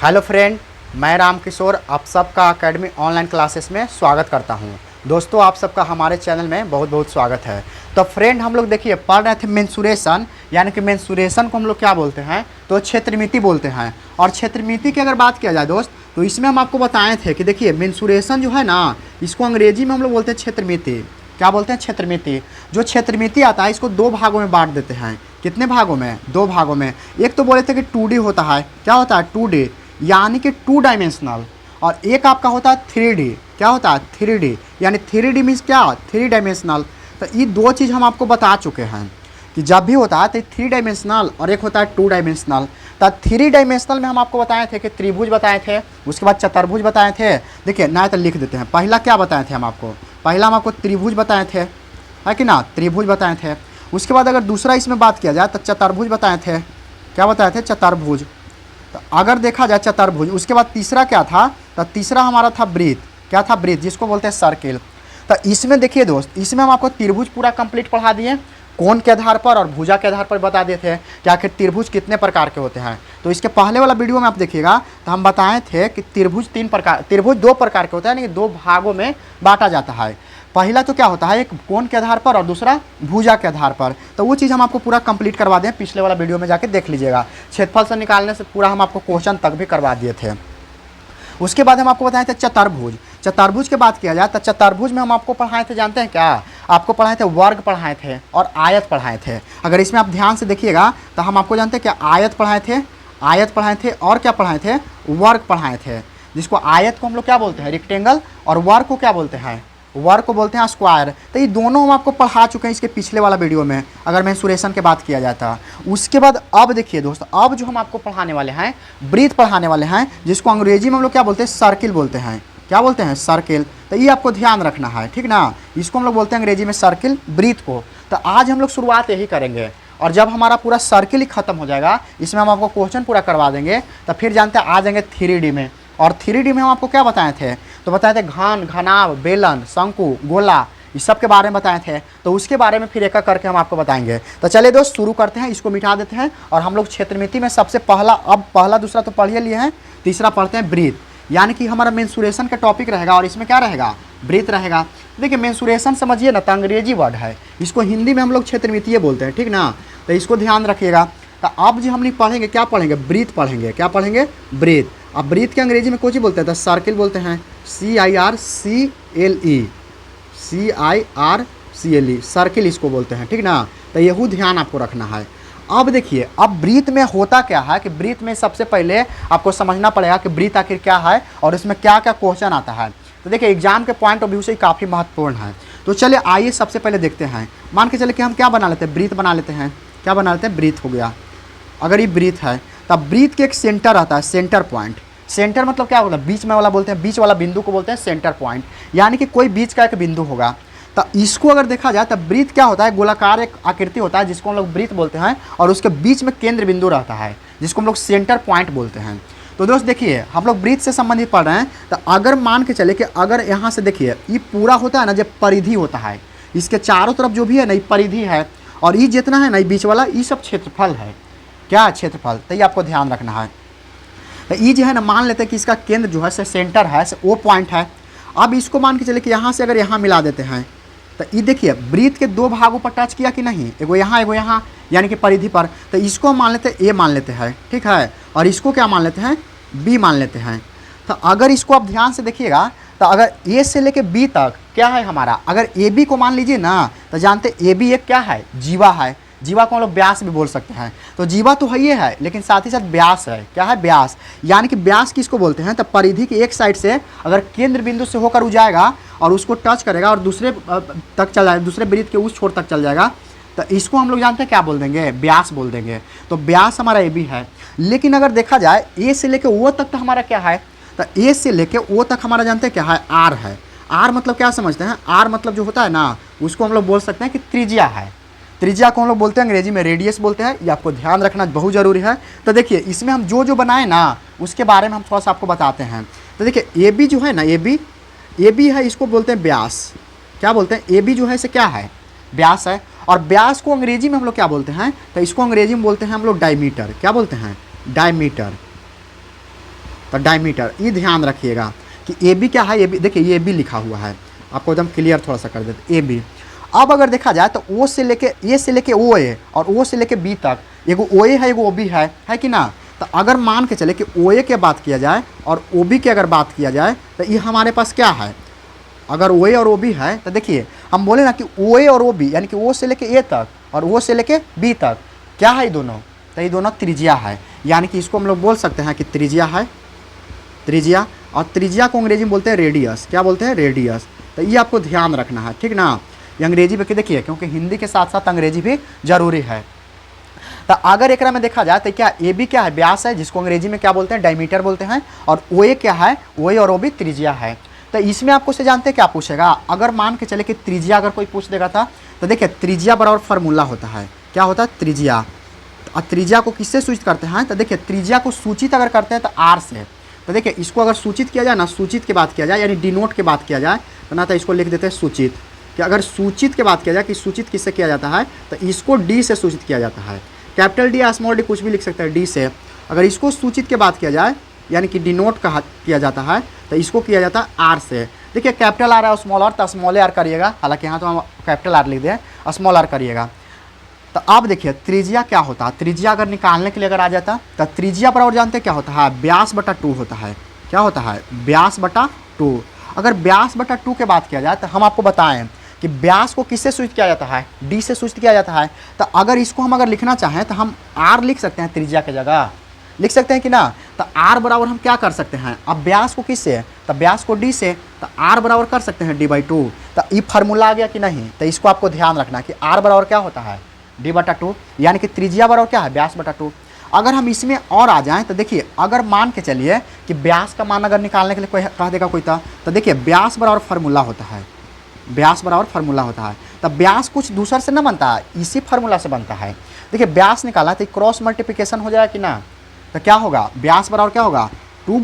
Hello friend, मैं राम किशोर आप सबका अकेडमी ऑनलाइन क्लासेस में स्वागत करता हूं। दोस्तों, आप सबका हमारे चैनल में बहुत बहुत स्वागत है। तो फ्रेंड, हम लोग देखिए पढ़ रहे थे मेंसुरेशन, यानी कि मेंसुरेशन को हम लोग क्या बोलते हैं तो क्षेत्रमिति बोलते हैं। और क्षेत्रमिति की अगर बात किया जाए दोस्त, तो इसमें हम आपको बताए थे कि देखिए मेंसुरेशन जो है ना, इसको अंग्रेजी में हम लोग बोलते हैं क्षेत्रमिति। क्या बोलते हैं? क्षेत्रमिति। जो क्षेत्रमिति आता है इसको दो भागों में बांट देते हैं। कितने भागों में? दो भागों में। एक तो बोले थे कि 2D होता है। क्या होता है? 2D यानी कि 2 डायमेंशनल। और एक आपका होता है 3D। क्या होता है? 3D यानी 3D मीन्स क्या? 3 डायमेंशनल। तो ये दो चीज़ हम आपको बता चुके हैं कि जब भी होता है तो 3 डायमेंशनल और एक होता है 2 डायमेंशनल। तो 3 डायमेंशनल में हम आपको बताए थे कि त्रिभुज बताए थे, उसके बाद चतुर्भुज बताए थे। देखिए ना तो लिख देते हैं। पहला क्या बताए थे हम आपको? पहला हम आपको त्रिभुज बताए थे, है कि ना? त्रिभुज बताए थे। उसके बाद अगर दूसरा इसमें बात किया जाए तो चतुर्भुज बताए थे। क्या बताए थे? चतुर्भुज। तो अगर देखा जाए चतुर्भुज, उसके बाद तीसरा क्या था? तो तीसरा हमारा था वृत्त। क्या था? वृत्त, जिसको बोलते हैं सर्किल। तो इसमें देखिए दोस्त, इसमें हम आपको त्रिभुज पूरा कंप्लीट पढ़ा दिए, कोण के आधार पर और भुजा के आधार पर बता दिए थे कि आखिर त्रिभुज कितने प्रकार के होते हैं। तो इसके पहले वाला वीडियो में आप देखिएगा तो हम बताए थे कि त्रिभुज त्रिभुज दो प्रकार के होते हैं, यानी दो भागों में बांटा जाता है। पहला तो क्या होता है, एक कोण के आधार पर और दूसरा भुजा के आधार पर। तो वो चीज़ हम आपको पूरा कंप्लीट करवा दें, पिछले वाला वीडियो में जाके देख लीजिएगा। क्षेत्रफल से निकालने से पूरा हम आपको क्वेश्चन तक भी करवा दिए थे। उसके बाद हम आपको बताए थे चतुर्भुज। चतुर्भुज की बात किया जाए तो चतुर्भुज में हम आपको पढ़ाए थे, जानते हैं क्या? आपको पढ़ाए थे वर्ग पढ़ाए थे और आयत पढ़ाए थे। अगर इसमें आप ध्यान से देखिएगा तो हम आपको जानते हैं क्या? आयत पढ़ाए थे, आयत पढ़ाए थे और क्या पढ़ाए थे? वर्ग पढ़ाए थे। जिसको आयत को हम लोग क्या बोलते हैं? रेक्टेंगल। और वर्ग को क्या बोलते हैं? वर्ग को बोलते हैं स्क्वायर। तो ये दोनों हम आपको पढ़ा चुके हैं इसके पिछले वाला वीडियो में, अगर मेंसुरेशन की बात किया जाता। उसके बाद अब देखिए दोस्त, अब जो हम आपको पढ़ाने वाले हैं, वृत्त पढ़ाने वाले हैं, जिसको अंग्रेजी में हम लोग क्या बोलते हैं? सर्किल बोलते हैं। क्या बोलते हैं? सर्किल। तो ये आपको ध्यान रखना है, ठीक ना? इसको हम लोग बोलते हैं अंग्रेजी में सर्किल, वृत्त को। तो आज हम लोग शुरुआत यही करेंगे, और जब हमारा पूरा सर्किल ही खत्म हो जाएगा, इसमें हम आपको क्वेश्चन पूरा करवा देंगे, तो फिर जानते हैं आ जाएंगे 3D में। और 3D में हम आपको क्या बताए थे? तो बताए थे घन, घनाभ, बेलन, शंकु, गोला, इस सब के बारे में बताए थे। तो उसके बारे में फिर एक एक करके हम आपको बताएंगे। तो चलिए दोस्त शुरू करते हैं, इसको मिटा देते हैं। और हम लोग क्षेत्रमिति में सबसे पहला दूसरा तो पढ़ लिए हैं, तीसरा पढ़ते हैं वृत्त, यानी कि हमारा मेंसुरेशन का टॉपिक रहेगा। और इसमें क्या रहेगा? वृत्त रहेगा। देखिए मेंसुरेशन समझिए ना, तो अंग्रेजी वर्ड है, इसको हिंदी में हम लोग क्षेत्रमिति बोलते हैं, ठीक ना? तो इसको ध्यान रखिएगा। तो अब जो हम लोग पढ़ेंगे, क्या पढ़ेंगे? वृत्त पढ़ेंगे। क्या पढ़ेंगे? वृत्त। अब वृत्त के अंग्रेजी में कुछ ही बोलते हैं, तो सर्किल बोलते हैं, CIRCLE, सर्किल इसको बोलते हैं, ठीक ना? तो यही ध्यान आपको रखना है। अब देखिए, अब वृत्त में होता क्या है कि वृत्त में सबसे पहले आपको समझना पड़ेगा कि वृत्त आखिर क्या है और इसमें क्या क्या क्वेश्चन आता है। तो देखिए एग्जाम के पॉइंट ऑफ व्यू से काफ़ी महत्वपूर्ण है। तो चलिए आइए सबसे पहले देखते हैं। मान के चले कि हम क्या बना लेते हैं? वृत्त बना लेते हैं। क्या बना लेते हैं? वृत्त हो गया। अगर ये वृत्त है तब वृत्त के एक सेंटर आता है, सेंटर पॉइंट। सेंटर मतलब क्या होता है? बीच में वाला बोलते हैं, बीच वाला बिंदु को बोलते हैं सेंटर पॉइंट, यानी कि कोई बीच का एक बिंदु होगा। तो इसको अगर देखा जाए तो वृत्त क्या होता है? गोलाकार एक आकृति होता है, जिसको हम लोग वृत्त बोलते हैं, और उसके बीच में केंद्र बिंदु रहता है, जिसको हम लोग सेंटर पॉइंट बोलते हैं। तो दोस्त देखिए, हम लोग वृत्त से संबंधित पढ़ रहे हैं। तो अगर मान के चले कि अगर यहाँ से देखिए ये पूरा होता है ना, जब परिधि होता है, इसके चारों तरफ जो भी है ना, ये परिधि है, और ये जितना है ना, ये बीच वाला, ये सब क्षेत्रफल है। क्या? क्षेत्रफल। तो ये आपको ध्यान रखना है। तो ये जो है ना, मान लेते हैं कि इसका केंद्र जो है से सेंटर है, से ओ पॉइंट है। अब इसको मान के चले कि यहाँ से अगर यहाँ मिला देते हैं, तो ये देखिए वृत्त के दो भागों पर टच किया कि नहीं, एगो यहाँ, यानी कि परिधि पर। तो इसको मान लेते हैं ए मान लेते हैं, ठीक है, और इसको क्या मान लेते हैं? बी मान लेते हैं। तो अगर इसको आप ध्यान से देखिएगा, तो अगर ए से लेके बी तक क्या है हमारा, अगर ए बी को मान लीजिए ना, तो जानते ए बी एक क्या है? जीवा है। जीवा को हम लोग व्यास भी बोल सकते हैं। तो जीवा तो है, है, लेकिन साथ ही साथ व्यास है। क्या है? व्यास। यानी कि व्यास किसको बोलते हैं? तो परिधि की एक साइड से अगर केंद्र बिंदु से होकर जाएगा और उसको टच करेगा और दूसरे तक चल जाएगा, दूसरे वृत्त के उस छोर तक चल जाएगा, तो इसको हम लोग जानते हैं क्या बोल देंगे? व्यास बोल देंगे। तो व्यास हमारा ए बी है। लेकिन अगर देखा जाए ए से लेके ओ तक, तो हमारा क्या है? तो ए से लेके ओ तक हमारा जानते हैं क्या है? आर है। आर मतलब क्या समझते हैं? आर मतलब जो होता है ना, उसको हम लोग बोल सकते हैं कि त्रिज्या है। त्रिज्या को हम लोग बोलते हैं अंग्रेजी में रेडियस बोलते हैं। ये आपको ध्यान रखना बहुत ज़रूरी है। तो देखिए इसमें हम जो बनाए ना, उसके बारे में हम थोड़ा सा आपको बताते हैं। तो देखिए ए बी जो है ना, ए बी है, इसको बोलते हैं व्यास। क्या बोलते हैं? ए बी जो है इसे क्या है? व्यास है। और व्यास को अंग्रेजी में हम लोग क्या बोलते हैं? तो इसको अंग्रेजी में बोलते हैं हम लोग डायमीटर। क्या बोलते हैं? डायमीटर। तो डायमीटर, ये ध्यान रखिएगा कि ए बी क्या है। ए बी देखिए, ए बी लिखा हुआ है, आपको एकदम क्लियर थोड़ा सा कर देते ए बी। अब अगर देखा जाए तो ओ से लेके ए से लेके ओ ए और ओ से लेके बी तक, एगो ओ ए है एगो ओ बी है कि ना। तो अगर मान के चले कि ओ ए के बात किया जाए और ओ बी की अगर बात किया जाए तो ये हमारे पास क्या है, अगर ओ ए और ओ बी है तो देखिए हम बोले ना कि ओ ए और ओ बी यानी कि ओ से लेके ए तक और ओ से लेके बी तक क्या है ये दोनों, तो ये दोनों त्रिज्या है। यानी कि इसको हम लोग बोल सकते हैं कि त्रिज्या है, त्रिज्या। और त्रिज्या को अंग्रेजी में बोलते हैं रेडियस, क्या बोलते हैं, रेडियस। तो ये आपको ध्यान रखना है, ठीक ना। ये अंग्रेजी पे देखिए, क्योंकि हिंदी के साथ साथ अंग्रेजी भी जरूरी है। तो अगर एक में देखा जाए तो क्या ए बी क्या है, व्यास है, जिसको अंग्रेजी में क्या बोलते हैं, डायमीटर बोलते हैं। और ओ ए क्या है, ओ ए और ओ बी त्रिज्या है। तो इसमें आपको से जानते हैं क्या पूछेगा, अगर मान के चले कि त्रिज्या अगर कोई पूछ देगा था तो देखिए त्रिज्या बराबर फार्मूला होता है, क्या होता है, त्रिज्या। और त्रिज्या को किससे सूचित करते हैं, तो देखिए त्रिज्या को सूचित अगर करते हैं तो आर से। तो देखिए इसको अगर सूचित किया जाए ना, सूचित की बात किया जाए यानी डिनोट की बात किया जाए तो ना, तो इसको लिख देते हैं सूचित। कि अगर सूचित की बात किया जाए कि सूचित किससे किया जाता है तो इसको डी से सूचित किया जाता है। कैपिटल डी या स्मॉल डी कुछ भी लिख सकते हैं डी से। अगर इसको सूचित की बात किया जाए यानी कि डिनोट किया जाता है तो इसको किया जाता है आर से। देखिए कैपिटल आर है स्मॉल आर, तो स्मॉल आर करिएगा, हालांकि यहाँ तो हम कैपिटल आर लिख दें, स्मॉल आर करिएगा। तो अब देखिए त्रिज्या क्या होता है, त्रिज्या अगर निकालने के लिए अगर आ जाता तो त्रिज्या बराबर जानते हैं क्या होता है, व्यास बटा 2 होता है। क्या होता है, व्यास बटा 2। अगर व्यास बटा 2 के बात किया जाए तो हम आपको बताएं कि व्यास को किससे सूचित किया जाता है, डी से सूचित किया जाता है। तो अगर इसको हम अगर लिखना चाहें तो हम आर लिख सकते हैं, त्रिज्या की जगह लिख सकते हैं कि ना। तो आर बराबर हम क्या कर सकते हैं, अब व्यास को किससे, तो व्यास को डी से, तो आर बराबर कर सकते हैं डी/2। तो ये फार्मूला आ गया कि नहीं, तो इसको आपको ध्यान रखना कि आर बराबर क्या होता है, डी/2, यानी कि त्रिज्या बराबर क्या है, व्यास बटा 2। अगर हम इसमें और आ जाएं तो देखिए अगर मान के चलिए कि व्यास का मान अगर निकालने के लिए कोई कह देगा कोई तो देखिए व्यास बराबर फार्मूला होता है, व्यास बराबर फार्मूला होता है। तब व्यास कुछ दूसर से ना बनता है, इसी फार्मूला से बनता है। देखिए व्यास निकाला तो क्रॉस मल्टीप्लिकेशन हो जाएगा कि ना, तो क्या होगा, व्यास बराबर क्या होगा, 2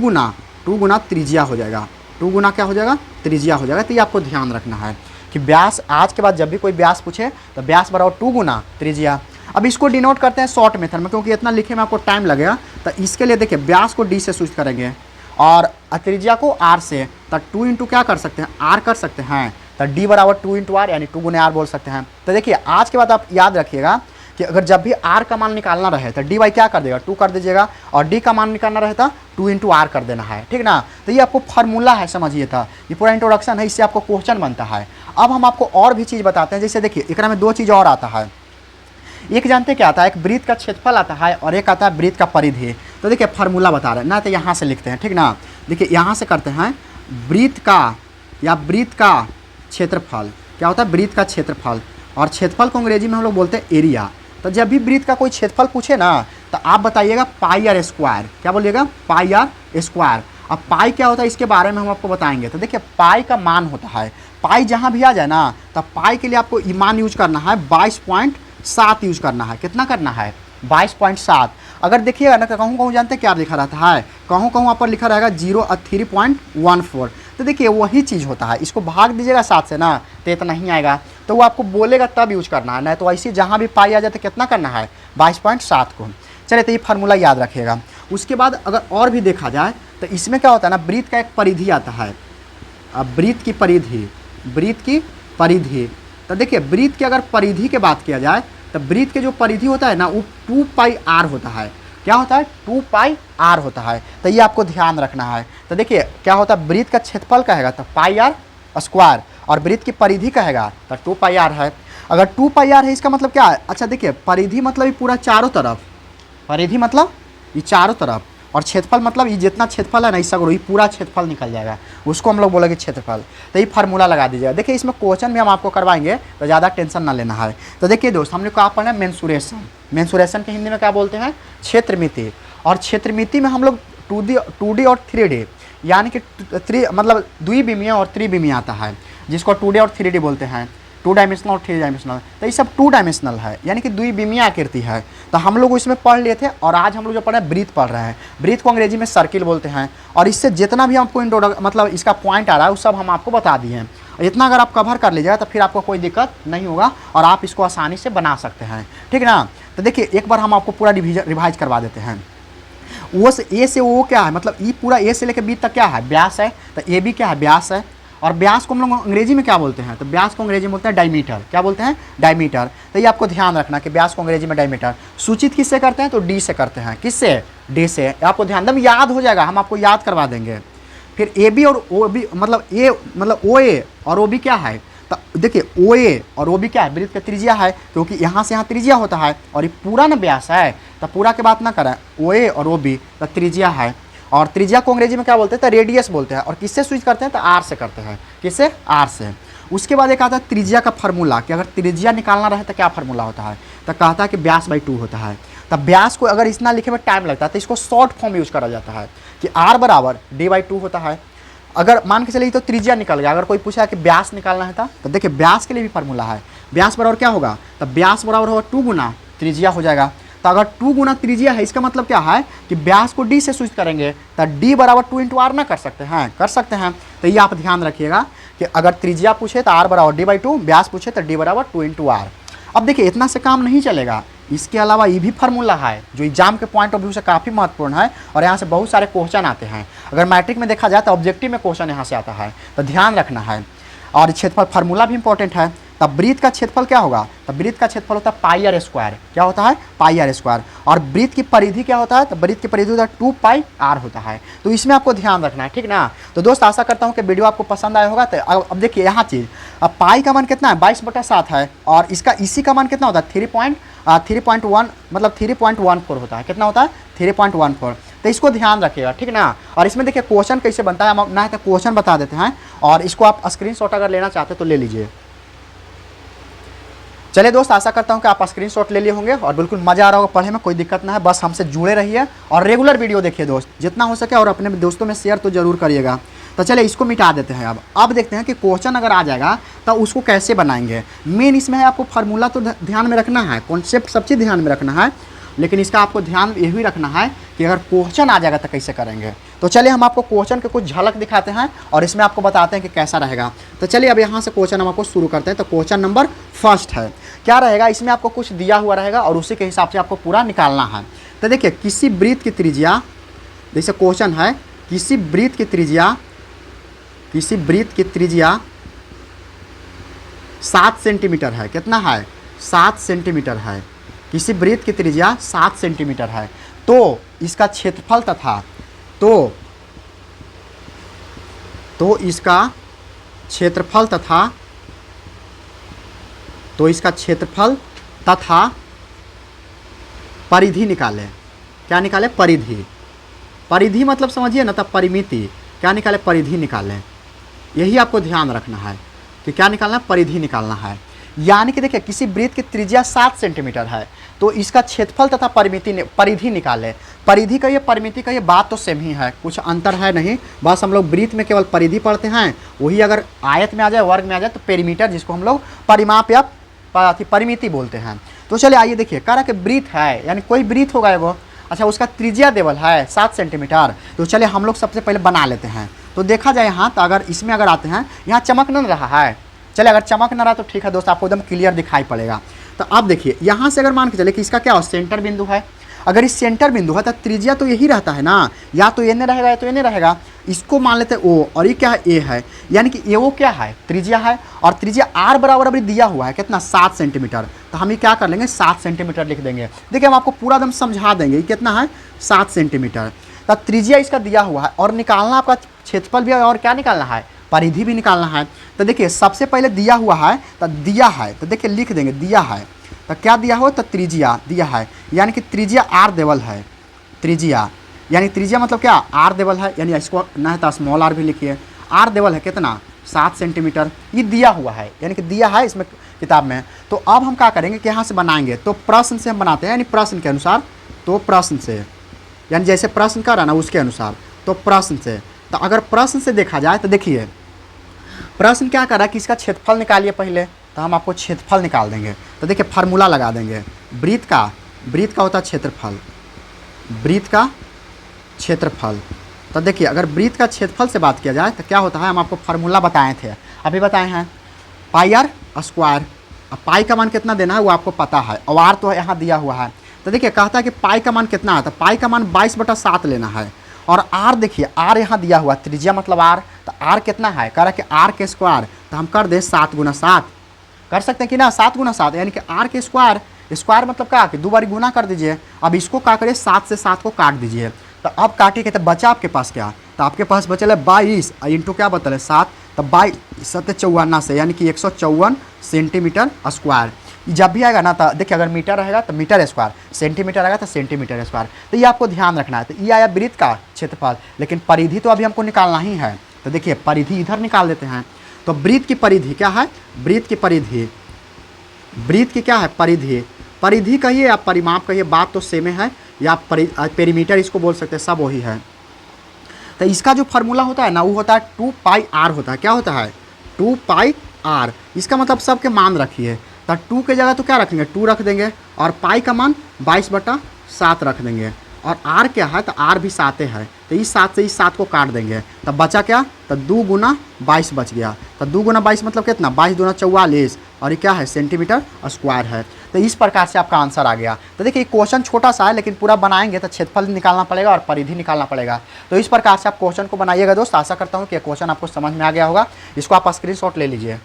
गुना त्रिज्या हो जाएगा, 2 गुना क्या हो जाएगा, त्रिज्या हो जाएगा। तो ये आपको ध्यान रखना है कि व्यास आज के बाद जब भी कोई व्यास पूछे तो व्यास बराबर 2 गुना त्रिज्या। अब इसको डिनोट करते हैं शॉर्ट मेथड में, क्योंकि इतना लिखे में आपको टाइम लगेगा। तो इसके लिए देखिए व्यास को डी से सूचित करेंगे और त्रिज्या को आर से, तो 2 इंटू क्या कर सकते हैं, आर कर सकते हैं। तो डी बराबर 2 इंटू आर यानी 2 गुना आर बोल सकते हैं। तो देखिए आज के बाद आप याद रखिएगा कि अगर जब भी आर का मान निकालना रहे तो डी वाई क्या कर देगा, 2 कर दीजिएगा, और डी का मान निकालना रहे तो 2 इंटू आर कर देना है, ठीक ना। तो ये आपको फार्मूला है, समझिए था, ये पूरा इंट्रोडक्शन है, इससे आपको क्वेश्चन बनता है। अब हम आपको और भी चीज़ बताते हैं, जैसे देखिए एक में 2 चीज़ और आता है। एक जानते क्या आता है, एक वृत्त का क्षेत्रफल आता है और एक आता है वृत्त का परिधि। तो देखिए फार्मूला बता रहे हैं ना, तो यहाँ से लिखते हैं, ठीक ना। देखिए यहाँ से करते हैं वृत्त का या वृत्त का क्षेत्रफल, क्या होता है, वृत्त का क्षेत्रफल। और क्षेत्रफल को अंग्रेजी में हम लोग बोलते हैं एरिया। तो जब भी वृत्त का कोई क्षेत्रफल पूछे ना तो आप बताइएगा पाई आर स्क्वायर, क्या बोलिएगा, पाई आर स्क्वायर। अब पाई क्या होता है इसके बारे में हम आपको बताएंगे। तो देखिए पाई का मान होता है, पाई जहाँ भी आ जाए ना तो पाई के लिए आपको मान यूज करना है 22.7 यूज करना है। कितना करना है, 22.7। अगर देखिएगा ना तो कहूँ कहूँ जानते क्या लिखा रहता है, कहूँ कहूँ पर लिखा रहेगा 0.3.14। तो देखिए वही चीज़ होता है, इसको भाग दीजिएगा 7 से ना तो इतना नहीं आएगा, तो वो आपको बोलेगा तब यूज करना है, ना तो ऐसे जहाँ भी पाई आ जाए तो कितना करना है, 22.7 को। चलिए तो ये फार्मूला याद रखिएगा। उसके बाद अगर और भी देखा जाए तो इसमें क्या होता है ना, वृत्त का एक परिधि आता है। अब वृत्त की परिधि, वृत्त की परिधि, तो देखिए वृत्त की अगर परिधि की बात किया जाए तो वृत्त के जो परिधि होता है ना वो 2 पाई आर होता है। क्या होता है, 2 पाई आर होता है। तो ये आपको ध्यान रखना है। तो देखिए क्या होता है, वृत्त का क्षेत्रफल कहेगा तो पाई आर स्क्वायर और वृत्त की परिधि कहेगा तो 2 पाई आर है। अगर 2 पाई आर है इसका मतलब क्या है, अच्छा देखिए परिधि मतलब ये पूरा चारों तरफ, परिधि मतलब ये चारों तरफ, और क्षेत्रफल मतलब ये जितना क्षेत्रफल है ना इसका ये पूरा क्षेत्रफल निकल जाएगा, उसको हम लोग बोलेंगे क्षेत्रफल। तो ये फार्मूला लगा दीजिएगा। देखिए इसमें क्वेश्चन भी हम आपको करवाएंगे तो ज़्यादा टेंशन ना लेना है। तो देखिए दोस्त हमने कहा पढ़ना मेंसुरेशन, मेंसुरेशन के हिंदी में क्या बोलते हैं, क्षेत्रमिति। और क्षेत्रमिति में हम लोग 2D और 3D यानी कि मतलब द्विविमीय और त्रिविमीय आता है, जिसको 2D और 3D बोलते हैं, 2 डायमेंशनल और 3 डायमेंशनल। तो ये सब 2 डायमेंशनल है यानी कि द्विविमीय आकृति है। तो हम लोग इसमें पढ़ लिए थे और आज हम लोग जो पढ़ रहे हैं वृत्त पढ़ रहे हैं। वृत्त को अंग्रेजी में सर्किल बोलते हैं। और इससे जितना भी आपको मतलब इसका पॉइंट आ रहा है वो सब हम आपको बता दिए हैं। इतना अगर आप कवर कर लीजिएगा तो फिर आपको कोई दिक्कत नहीं होगा और आप इसको आसानी से बना सकते हैं, ठीक ना। तो देखिए एक बार हम आपको पूरा रिवाइज करवा देते हैं। ओ से ए से ओ क्या है, मतलब ई पूरा ए से लेकर बी तक क्या है, व्यास है। तो ए भी क्या है, व्यास है। और व्यास को हम लोग अंग्रेजी में क्या बोलते हैं, तो व्यास को अंग्रेजी में बोलते हैं डायमीटर। क्या बोलते हैं, डायमीटर। तो ये आपको ध्यान रखना कि व्यास को अंग्रेजी में डायमीटर। सूचित किससे करते हैं, तो डी से करते हैं। किससे, डी से। आपको ध्यान एकदम याद हो जाएगा, हम आपको याद करवा देंगे। फिर ए बी और ओ बी मतलब ओ ए और ओ बी क्या है, तो देखिए ओ ए और ओ बी क्या है, वृत्त का त्रिज्या है, क्योंकि यहाँ से यहाँ त्रिज्या होता है और ये पूरा ना व्यास है। तो पूरा की बात ना करें, ओ ए और ओ बी तो त्रिज्या है। और त्रिज्या को अंग्रेजी में क्या बोलते हैं, तो रेडियस बोलते हैं। और किससे स्विच करते हैं, तो आर से करते हैं। किससे, आर से। उसके बाद एक आता है त्रिज्या का फार्मूला, कि अगर त्रिज्या निकालना रहे तो क्या फार्मूला होता है, तो कहता है कि व्यास बाई 2 होता है। तब व्यास को अगर इतना लिखे में टाइम लगता है तो इसको शॉर्ट फॉर्म यूज करा जाता है कि आर बराबर डी बाई 2 होता है। अगर मान के चलिए तो त्रिज्या निकल गया, अगर कोई पूछा कि व्यास निकालना है था, तो देखिए व्यास के लिए भी फार्मूला है। व्यास बराबर क्या होगा, तो व्यास बराबर होगा 2 गुना त्रिज्या हो जाएगा। तो अगर 2 गुना त्रिज्या है, इसका मतलब क्या है कि व्यास को डी से स्विच करेंगे, तो डी बराबर 2 इंटू आर ना कर सकते हैं, कर सकते हैं। तो ये आप ध्यान रखिएगा कि अगर त्रिज्या पूछे तो आर बराबर डी बाई 2, व्यास पूछे तो डी बराबर 2 इंटू आर। अब देखिए इतना से काम नहीं चलेगा, इसके अलावा ये भी फार्मूला है जो एग्जाम के पॉइंट ऑफ व्यू से काफ़ी महत्वपूर्ण है और यहाँ से बहुत सारे क्वेश्चन आते हैं। अगर मैट्रिक में देखा जाए तो ऑब्जेक्टिव में क्वेश्चन यहाँ से आता है, तो ध्यान रखना है। और क्षेत्रफल फार्मूला भी इंपॉर्टेंट है। तब वृत्त का क्षेत्रफल क्या होगा, तब वृत्त का क्षेत्रफल होता है पाई आर स्क्वायर। क्या होता है, पाई आर स्क्वायर। और वृत्त की परिधि क्या होता है, तो वृत्त की परिधि होता है 2 पाई आर होता है। तो इसमें आपको ध्यान रखना है, ठीक ना। तो दोस्त आशा करता हूँ कि वीडियो आपको पसंद आया होगा। तो अब देखिए यहाँ चीज़, अब पाई का मान कितना है, 22/7 है। और इसका इसी का मान कितना होता है, 3.1 मतलब 3.14 होता है। कितना होता है, 3.14। तो इसको ध्यान रखिएगा, ठीक ना। और इसमें देखिए क्वेश्चन कैसे बनता है, हम ना तो क्वेश्चन बता देते हैं और इसको आप स्क्रीनशॉट अगर लेना चाहते हैं तो ले लीजिए। चलिए दोस्त, आशा करता हूं कि आप स्क्रीनशॉट ले लिए होंगे और बिल्कुल मज़ा आ रहा होगा पढ़ने में, कोई दिक्कत ना है। बस हमसे जुड़े रहिए और रेगुलर वीडियो देखिए दोस्त, जितना हो सके, और अपने दोस्तों में शेयर तो जरूर करिएगा। तो चलिए इसको मिटा देते हैं। अब देखते हैं कि क्वेश्चन अगर आ जाएगा तो उसको कैसे बनाएंगे। मेन इसमें है आपको फार्मूला तो ध्यान में रखना है, कॉन्सेप्ट सब चीज़ ध्यान में रखना है, लेकिन इसका आपको ध्यान ये भी रखना है कि अगर क्वेश्चन आ जाएगा तो कैसे करेंगे। तो चलिए हम आपको क्वेश्चन के कुछ झलक दिखाते हैं और इसमें आपको बताते हैं कि कैसा रहेगा। तो चलिए अब यहाँ से क्वेश्चन हम आपको शुरू करते हैं। तो क्वेश्चन नंबर फर्स्ट है, क्या रहेगा, इसमें आपको कुछ दिया हुआ रहेगा और उसी के हिसाब से आपको पूरा निकालना है। तो देखिए किसी वृत्त की त्रिज्या, जैसे क्वेश्चन है, किसी वृत्त की त्रिज्या 7 सेंटीमीटर है। कितना है, 7 सेंटीमीटर है। किसी वृत्त की त्रिज्या 7 सेंटीमीटर है। तो इसका क्षेत्रफल तथा तो इसका क्षेत्रफल तथा परिधि निकाले। क्या निकाले, परिधि मतलब समझिए ना, तब परिमिति। क्या निकाले, परिधि निकाले। यही आपको ध्यान रखना है कि क्या निकालना है, परिधि निकालना है। यानी कि देखिए किसी वृत्त की त्रिज्या 7 सेंटीमीटर है, तो इसका क्षेत्रफल तथा परिधि निकाले। परिधि कहिए, परिमिति कहिए, बात तो सेम ही है, कुछ अंतर है नहीं। बस हम लोग वृत्त में केवल परिधि पढ़ते हैं, वही अगर आयत में आ जाए, वर्ग में आ जाए, तो पेरीमीटर, जिसको हम लोग परिमाप या परिमिति बोलते हैं। तो चलिए आइए देखिए, कह रहा कि वृत्त है, यानी कोई वृत्त होगा एगो, अच्छा उसका त्रिज्या देवल है 7 सेंटीमीटर। तो चलिए हम लोग सबसे पहले बना लेते हैं। तो देखा जाए यहाँ, तो अगर इसमें अगर आते हैं, यहाँ चमक नहीं रहा है। चलिए अगर चमक ना रहा तो ठीक है दोस्त, आपको एकदम क्लियर दिखाई पड़ेगा। तो अब देखिए यहाँ से अगर मान के चले कि इसका क्या हो, सेंटर बिंदु है। अगर इस सेंटर बिंदु है तो त्रिज्या तो यही रहता है ना, या तो ये नहीं रहेगा या तो ये नहीं रहेगा। इसको मान लेते हैं ओ, और ये क्या है, ए है। यानी कि ए ओ क्या है, त्रिज्या है। और त्रिज्या आर बराबर अभी दिया हुआ है कितना, 7 सेंटीमीटर। तो हम ये क्या कर लेंगे, 7 सेंटीमीटर लिख देंगे। देखिए हम आपको पूरा एकदम समझा देंगे कितना है, 7 सेंटीमीटर। तो त्रिज्या इसका दिया हुआ है और निकालना आपका क्षेत्रफल भी है और क्या निकालना है, परिधि भी निकालना है। तो देखिए सबसे पहले दिया हुआ है, तो दिया है, तो देखिए लिख देंगे दिया है। तो क्या दिया हो, तो त्रिज्या दिया है, यानी कि त्रिज्या आर देवल है। त्रिज्या यानी त्रिज्या मतलब क्या, आर देवल है, यानी इसको ना है तो स्मॉल आर भी लिखिए। आर देवल है कितना, 7 सेंटीमीटर। ये दिया हुआ है, यानी कि दिया है इसमें किताब में। तो अब हम क्या करेंगे कि यहाँ से बनाएंगे। तो प्रश्न से हम बनाते हैं, यानी प्रश्न के अनुसार। तो प्रश्न से, यानी जैसे प्रश्न कर रहा ना उसके अनुसार। तो प्रश्न से, तो अगर प्रश्न से देखा जाए तो देखिए प्रश्न क्या कर रहा है कि इसका क्षेत्रफल निकालिए पहले। तो हम आपको क्षेत्रफल निकाल देंगे। तो देखिए फार्मूला लगा देंगे, वृत्त का होता है क्षेत्रफल, वृत्त का क्षेत्रफल। तो देखिए अगर वृत्त का क्षेत्रफल से बात किया जाए तो क्या होता है, हम आपको फार्मूला बताए थे, अभी बताए हैं, पाई आर स्क्वायर। अब पाई का मान कितना देना है वो आपको पता है, और आर तो यहाँ दिया हुआ है। तो देखिए कहता है कि पाई का मान कितना है, तो पाई का मान 22/7 लेना है। और आर देखिए, आर यहाँ दिया हुआ, त्रिज्या मतलब आर, तो आर कितना है, कह रहा है कि आर के स्क्वायर, तो हम कर दे 7 × 7 कर सकते हैं कि ना, 7 × 7 यानी कि आर के स्क्वायर, स्क्वायर मतलब क्या कि 2 बार गुना कर दीजिए। अब इसको क्या करिए, 7 से 7 को काट दीजिए, तो अब काटिए, तो बचा आपके पास क्या, तो आपके पास बचल है 22 इंटू क्या बतल है 7, तो 22 से यानी कि 154 सेंटीमीटर स्क्वायर। जब भी आएगा ना तो देखिए, अगर मीटर रहेगा तो मीटर स्क्वायर, सेंटीमीटर आएगा तो सेंटीमीटर स्क्वायर, तो ये आपको ध्यान रखना है। तो ये आया वृत्त का क्षेत्रफल, लेकिन परिधि तो अभी हमको निकालना ही है। तो देखिए परिधि इधर निकाल देते हैं। तो वृत्त की परिधि क्या है, वृत्त की परिधि, वृत्त की क्या है परिधि, परिधि कहिए या परिमाप कहिए, बात तो सेम है, या पेरीमीटर इसको बोल सकते हैं, सब वही है। तो इसका जो फार्मूला होता है ना, वो होता है 2πr होता है। क्या होता है, 2πr। इसका मतलब सबके मान रखिए, तो 2 के जगह तो क्या रखेंगे, 2 रख देंगे, और पाई का मान 22/7 रख देंगे, और आर क्या है, तो आर भी 7 है, तो इस 7 से इस 7 को काट देंगे, तब बचा क्या, तो 2 × 22 बच गया। तो 2 × 22 मतलब कितना, 22 दूना 44, और ये क्या है, सेंटीमीटर स्क्वायर है। तो इस प्रकार से आपका आंसर आ गया। तो देखिए क्वेश्चन छोटा सा है, लेकिन पूरा बनाएंगे तो क्षेत्रफल निकालना पड़ेगा और परिधि निकालना पड़ेगा। तो इस प्रकार से आप क्वेश्चन को बनाइएगा दोस्त। आशा करता हूँ कि क्वेश्चन आपको समझ में आ गया होगा। इसको आप स्क्रीनशॉट ले लीजिए।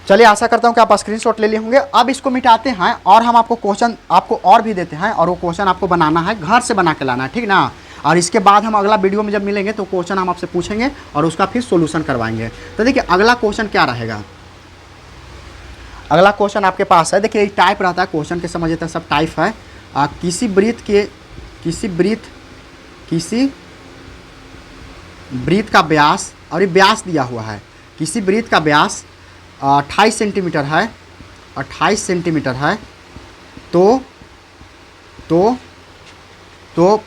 चलिए, आशा करता हूँ कि आप स्क्रीनशॉट ले लिए होंगे। अब इसको मिटाते हैं और हम आपको क्वेश्चन आपको और भी देते हैं, और वो क्वेश्चन आपको बनाना है, घर से बना के लाना है, ठीक ना। और इसके बाद हम अगला वीडियो में जब मिलेंगे तो क्वेश्चन हम आपसे पूछेंगे और उसका फिर सोल्यूशन करवाएंगे। तो देखिए अगला क्वेश्चन क्या रहेगा, अगला क्वेश्चन आपके पास है, देखिए टाइप रहता है क्वेश्चन के, समझ लेते हैं सब टाइप है। किसी वृत्त का व्यास, और ये व्यास दिया हुआ है, किसी वृत्त का व्यास 28 सेंटीमीटर है, 28 सेंटीमीटर है, तो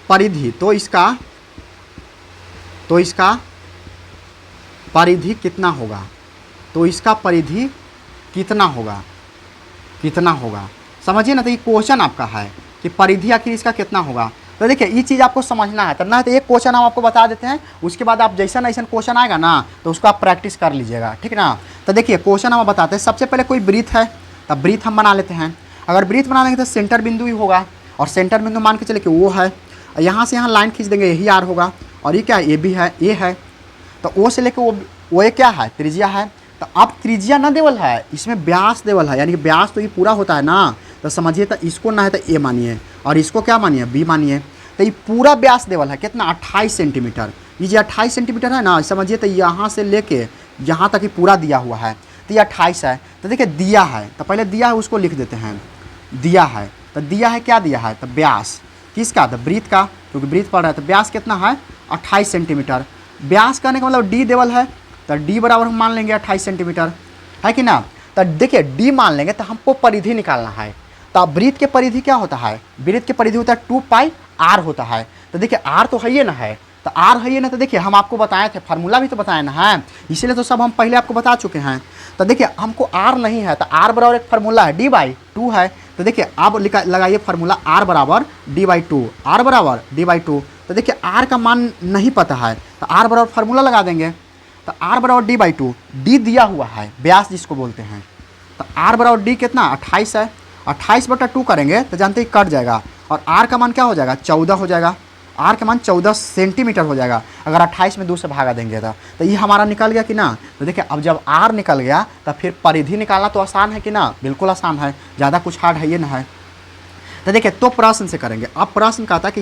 परिधि, तो इसका परिधि कितना होगा, तो इसका परिधि कितना होगा, समझिए ना। तो ये क्वेश्चन आपका है कि परिधि आखिर इसका कितना होगा। तो देखिए ये चीज़ आपको समझना है, तब ना तो एक क्वेश्चन हम आपको बता देते हैं, उसके बाद आप जैसा क्वेश्चन आएगा ना तो उसको आप प्रैक्टिस कर लीजिएगा, ठीक ना। तो देखिए क्वेश्चन हम बताते हैं। सबसे पहले कोई वृत्त है, तब वृत्त हम बना लेते हैं। अगर वृत्त बना लेंगे तो सेंटर बिंदु ही होगा, और सेंटर बिंदु मान के चले कि वो है, यहाँ से यहाँ लाइन खींच देंगे, यही आर होगा, और ये क्या है, ये भी है, ये है। तो ओ से लेके वो ये क्या है, त्रिज्या है। तो अब त्रिज्या ना देवल है, इसमें व्यास देवल है, यानी कि व्यास तो ये पूरा होता है ना। तो समझिए, तो इसको ना है तो ए मानिए, और इसको क्या मानिए, बी मानिए। तो ये पूरा व्यास देवल है कितना, 28 सेंटीमीटर। ये जो 28 सेंटीमीटर है ना, समझिए तो यहाँ से लेके यहाँ तक ही पूरा दिया हुआ है, तो ये 28 है। तो देखिए दिया है, तो पहले दिया है उसको लिख देते हैं, दिया है। तो दिया है, क्या दिया है, तो व्यास किसका, तो वृत्त का, क्योंकि वृत्त पड़ रहा है। तो व्यास कितना है, 28 सेंटीमीटर। व्यास करने का मतलब डी देवल है, तो डी बराबर हम मान लेंगे 28 सेंटीमीटर, है कि ना। तो देखिए डी मान लेंगे, तो हमको परिधि निकालना है। तो अब वृत्त के परिधि क्या होता है, वृत्त के परिधि होता है 2πr होता है। तो देखिए आर तो है ये ना है, तो आर है ये ना। तो देखिए हम आपको बताए थे, फार्मूला भी तो बताए ना है, इसीलिए तो सब हम पहले आपको बता चुके हैं। तो देखिए हमको आर नहीं है, तो आर बराबर एक फार्मूला है, d/2 है। तो देखिए अब लगाइए फार्मूला, आर बराबर d/2, आर बराबर d/2। तो देखिए आर का मान नहीं पता है, तो आर बराबर फार्मूला लगा देंगे। तो आर बराबर d/2, डी दिया हुआ है, व्यास जिसको बोलते हैं। तो आर बराबर डी कितना, 28 है, 28/2 करेंगे तो जानते ही कट जाएगा, और आर का मान क्या हो जाएगा, 14 हो जाएगा। आर का मान 14 सेंटीमीटर हो जाएगा, अगर 28 में 2 से भागा देंगे तो ये हमारा निकल गया कि ना। तो देखिए अब जब आर निकल गया तो फिर परिधि निकालना तो आसान है कि ना, बिल्कुल आसान है, ज़्यादा कुछ हार्ड है ये ना है। तो देखिए तो प्रश्न से करेंगे। अब प्रश्न कहता है कि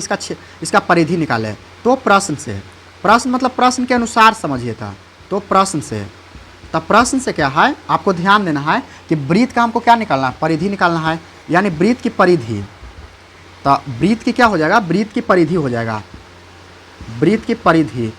इसका परिधि निकाले, तो प्रश्न से, प्रश्न मतलब प्रश्न के अनुसार समझिए था। तो प्रश्न से, तब प्रश्न से क्या है, आपको ध्यान देना है कि वृत्त का हमको क्या निकालना है, परिधि निकालना है, यानी वृत्त की परिधि। तो वृत्त की क्या हो जाएगा, वृत्त की परिधि हो जाएगा, वृत्त की परिधि।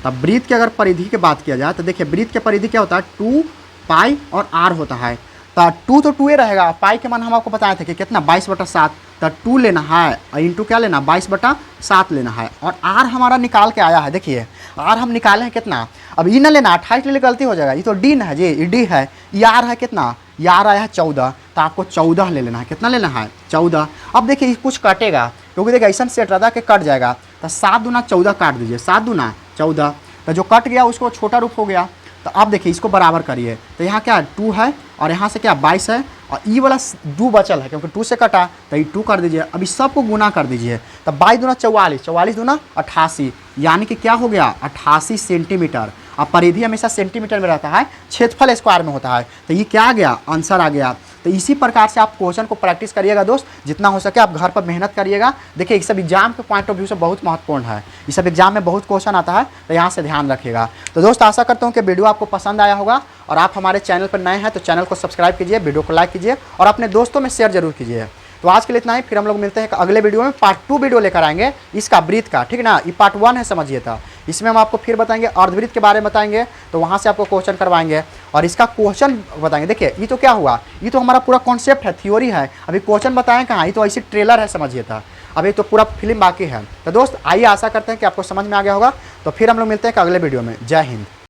तब वृत्त की अगर परिधि की बात किया जाए तो देखिए वृत्त की परिधि क्या होता है, 2π और r होता है। तो 2 तो 2 ही रहेगा, पाई के मान हम आपको बताए थे कि कितना, 22/7। तो 2 लेना है और इंटू क्या लेना, 22/7 लेना है, और r हमारा निकाल के आया है। देखिए r हम निकाले हैं कितना, अब ई ना लेना, 28 ले गलती हो जाएगा, ये तो डी ना है जी, ये डी है, ये r है कितना, ये r आया है 14, तो आपको 14 ले लेना है। कितना लेना है, 14। अब देखिए कुछ कटेगा, क्योंकि देखिए ऐसा सेट रहता है कि कट जाएगा। तो 7 दूना 14 काट दीजिए, 7 दूना 14, तो जो कट गया उसको छोटा रूप हो गया। तो अब देखिए इसको बराबर करिए, तो यहाँ क्या है, 2 है, और यहाँ से क्या 22 है, और ई वाला 2 बचल है क्योंकि 2 से कटा, तो ये 2 कर दीजिए। अब इस सबको गुना कर दीजिए, तब 22 दूना 44, 44 दूना 88, यानी कि क्या हो गया 88 सेंटीमीटर। अब परिधि हमेशा सेंटीमीटर में रहता है, क्षेत्रफल स्क्वायर में होता है, तो ये क्या आ गया आंसर आ गया। तो इसी प्रकार से आप क्वेश्चन को प्रैक्टिस करिएगा दोस्त, जितना हो सके आप घर पर मेहनत करिएगा। देखिए ये सब एग्जाम के पॉइंट ऑफ व्यू से बहुत महत्वपूर्ण है, ये सब एग्जाम में बहुत क्वेश्चन आता है, तो यहाँ से ध्यान रखिएगा। तो दोस्त आशा करता हूँ कि वीडियो आपको पसंद आया होगा, और आप हमारे चैनल पर नए हैं तो चैनल को सब्सक्राइब कीजिए, वीडियो को लाइक कीजिए और अपने दोस्तों में शेयर जरूर कीजिए। तो आज के लिए इतना ही, फिर हम लोग मिलते हैं अगले वीडियो में। पार्ट 2 वीडियो लेकर आएंगे इसका ब्रीथ का, ठीक है ना। ये पार्ट 1 है समझिए था, इसमें हम आपको फिर बताएंगे अर्धवृत्त के बारे में बताएंगे, तो वहाँ से आपको क्वेश्चन करवाएंगे और इसका क्वेश्चन बताएंगे। देखिए ये तो क्या हुआ, ये तो हमारा पूरा कॉन्सेप्ट है, थ्योरी है, अभी क्वेश्चन बताएं कहाँ, ये तो ऐसी ट्रेलर है समझिए था, अभी तो पूरा फिल्म बाकी है। तो दोस्त आइए, आशा करते हैं कि आपको समझ में आ गया होगा। तो फिर हम लोग मिलते हैं अगले वीडियो में। जय हिंद।